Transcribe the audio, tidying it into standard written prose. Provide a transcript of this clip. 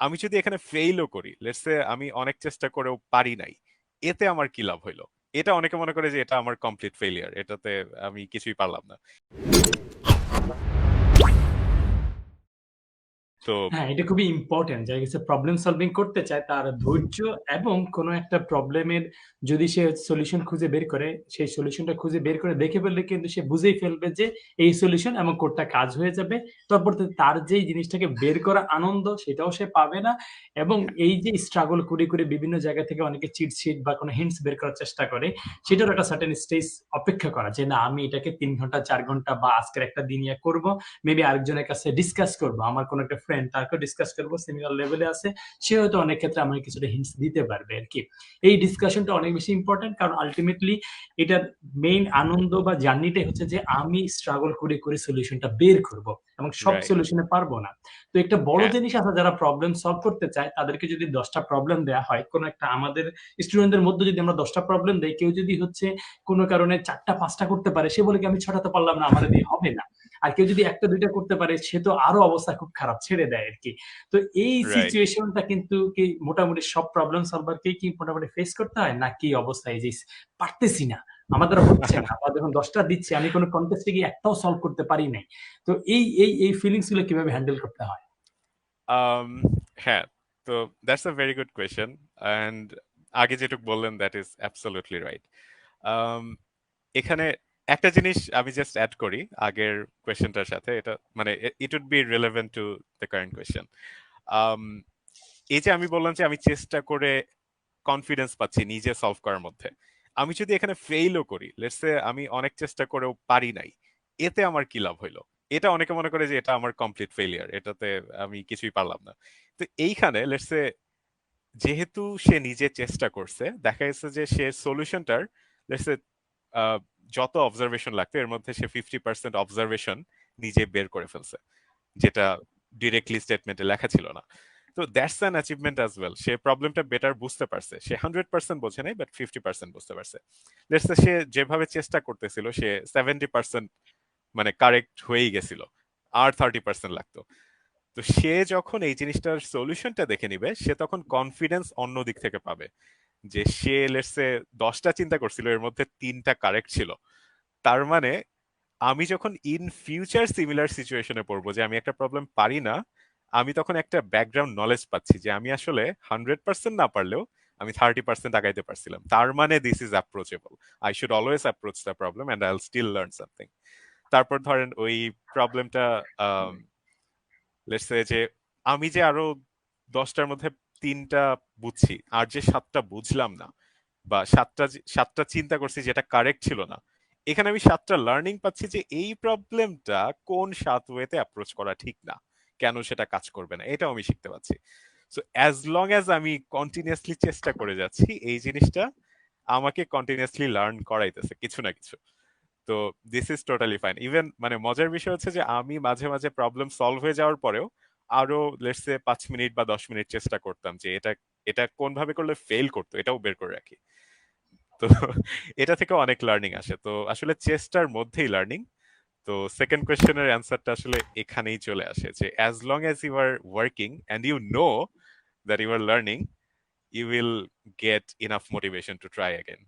আমি যদি এখানে ফেইলও করি, লেটস সে আমি অনেক চেষ্টা করেও পারি নাই, এতে আমার কি লাভ হইলো? এটা অনেকে মনে করে যে এটা আমার কমপ্লিট ফেলিয়ার, এটাতে আমি কিছুই পারলাম না। তো হ্যাঁ, এটা খুবই ইম্পর্টেন্ট। যার কাছে প্রবলেম সলভিং করতে চায় তার ধৈর্য এবং কোনো একটা প্রবলেমের যদি সে সলিউশন খুঁজে বের করে, সেই সলিউশনটা খুঁজে বের করে দেখে ফেললে কিন্তু সে বুঝেই ফেলবে যে এই সলিউশন এবং কোডটা কাজ হয়ে যাবে। তারপর তার যেই জিনিসটাকে বের করা আনন্দ সেটাও সে পাবে না, এবং এই যে স্ট্রাগল করে করে বিভিন্ন জায়গা থেকে অনেকে চিট শিট বা কোনো হিন্টস বের করার চেষ্টা করে, সেটার একটা সার্টেন স্টেজ অপেক্ষা করা যে না আমি এটাকে 3 ঘন্টা 4 ঘন্টা বা আজকের একটা দিন ইয়ে করবো, মেবি আরেকজনের কাছে ডিসকাস করবো, আমার কোনো একটা ফ্রেন্ড তাকেও ডিসকাস করবো, সিমিলার লেভেলে আছে, সে হয়তো অনেক ক্ষেত্রে আমাকে কিছুটা হিন্টস দিতে পারবে আর কি। এই ডিসকাশনটা অনেক বেশি ইম্পর্টেন্ট, কারণ আলটিমেটলি এটার মেইন আনন্দ বা জার্নিটাই হচ্ছে যে আমি স্ট্রাগল করে করে সলিউশনটা বের করব, এবং সব রাইট। সলিউশনে পারবো না। তো একটা বড় হ্যাঁ। জিনিস আছে, যারা প্রবলেম সলভ করতে চায় তাদেরকে যদি 10টা প্রবলেম দেওয়া হয়, কোনো একটা আমাদের স্টুডেন্টদের মধ্যে যদি আমরা 10টা প্রবলেম দেই, কেউ যদি হচ্ছে কোনো কারণে 4টা 5টা করতে পারে, সে বলে কি আমি 6টা তো পারলাম না, আমার দিয়ে হবে না। আর কেউ যদি একটা দুইটা করতে পারে, সে তো আরো অবস্থা খুব খারাপ, ছেড়ে দেয় আর কি। তো এই রাইট। সিচুয়েশনটা কিন্তু কি মোটামুটি সব প্রবলেম সলভারকেই কি মোটামুটি ফেস করতে হয়, না কি অবস্থা এই যে পারতেছি না, আমার দ্বারা হচ্ছে না, বা যখন 10টা দিচ্ছি আমি কোনো কন্টেস্টে গিয়ে একটাও সলভ করতে পারি নাই, তো এই ফিলিংস গুলো কিভাবে হ্যান্ডেল করতে হয়? আম, হ্যাঁ, তো that's a very good question. And আগে যেটুকু বললেন দ্যাট ইজ অ্যাবসলিউটলি রাইট। এখানে একটা জিনিস আমি জাস্ট অ্যাড করি আগের কোয়েশ্চেনটার সাথে, এটা মানে it would be relevant to the current question. এই যে আমি বললাম যে আমি চেষ্টা করে কনফিডেন্স পাচ্ছি নিজে সলভ করার মধ্যে, আমি যদি এখানে ফেইলও করি, লেটস সে আমি অনেক চেষ্টা করেও পারি নাই, এতে আমার কি লাভ হইলো? এটা অনেকে মনে করে যে এটা আমার কমপ্লিট ফেলিয়ার, এটাতে আমি কিছুই পারলাম না। তো এইখানে লেটস সে যেহেতু সে নিজে চেষ্টা করছে, দেখা যাচ্ছে যে সে সলিউশনটার লেটস সে যত অবজারভেশন লাগতো এর মধ্যে সে 50% অবজারভেশন নিজে বের করে ফেলছে, যেটা ডিরেক্টলি স্টেটমেন্টে লেখা ছিল না। তো that's an achievement as well. সে প্রবলেমটা বেটার বুঝতে পারছে, সে 100% বোঝে নাই, বাট 50% বুঝতে পারছে। লেটস সে যেভাবে চেষ্টা করতেছিল সে 70% মানে কারেক্ট হয়েই গেছিল, আর 30% লাগতো। তো সে যখন এই জিনিসটার সলিউশনটা দেখে নিবে, সে তখন কনফিডেন্স অন্য দিক থেকে পাবে, যে সে লেটস সে 10টা চিন্তা করছিল এর মধ্যে 3টা কারেক্ট ছিল। তার মানে আমি যখন ইন ফিউচার সিমিলার সিচুয়েশনে পড়বো যে আমি একটা প্রবলেম পারি না, আমি তখন একটা ব্যাকগ্রাউন্ড নলেজ পাচ্ছি যে আমি আসলে 100% না পারলেও আমি 30% আগাইতে পারছিলাম। তার মানে this is approachable, I should always approach the problem and I will still learn something. তারপর ধরেন ওই প্রবলেমটা, লেটস সে যে আমি যে আরো 10টার মধ্যে 3টা বুঝছি আর যে 7টা বুঝলাম না, বা সাতটা চিন্তা করছি যেটা কারেক্ট ছিল না, এখানে আমি 7টা লার্নিং পাচ্ছি যে এই প্রবলেমটা কোন 7 ওয়েতে অ্যাপ্রোচ করা ঠিক না, কেন সেটা কাজ করবে না, এটাও আমি শিখতে পাচ্ছি। সো অ্যাজ লং অ্যাজ আমি কন্টিনিউয়াসলি চেষ্টা করে যাচ্ছি, এই জিনিসটা আমাকে কন্টিনিউয়াসলি লার্ন করাইতেছে কিছু না কিছু। তো this is totally fine. Even মানে মজার বিষয় হচ্ছে যে আমি মাঝে মাঝে প্রবলেম সলভ হয়ে যাওয়ার পরেও আরো লেটস সে 5 মিনিট বা 10 মিনিট চেষ্টা করতাম যে এটা এটা কোন ভাবে করলে ফেল করতো, এটাও বের করে রাখি। তো এটা থেকে অনেক লার্নিং আসে, তো আসলে চেষ্টার মধ্যেই লার্নিং। তো সেকেন্ড কোয়েশ্চেনের অ্যান্সারটা আসলে এখানেই চলে আসে যে as long as you are working and you know that you are learning, you will get enough motivation to try again.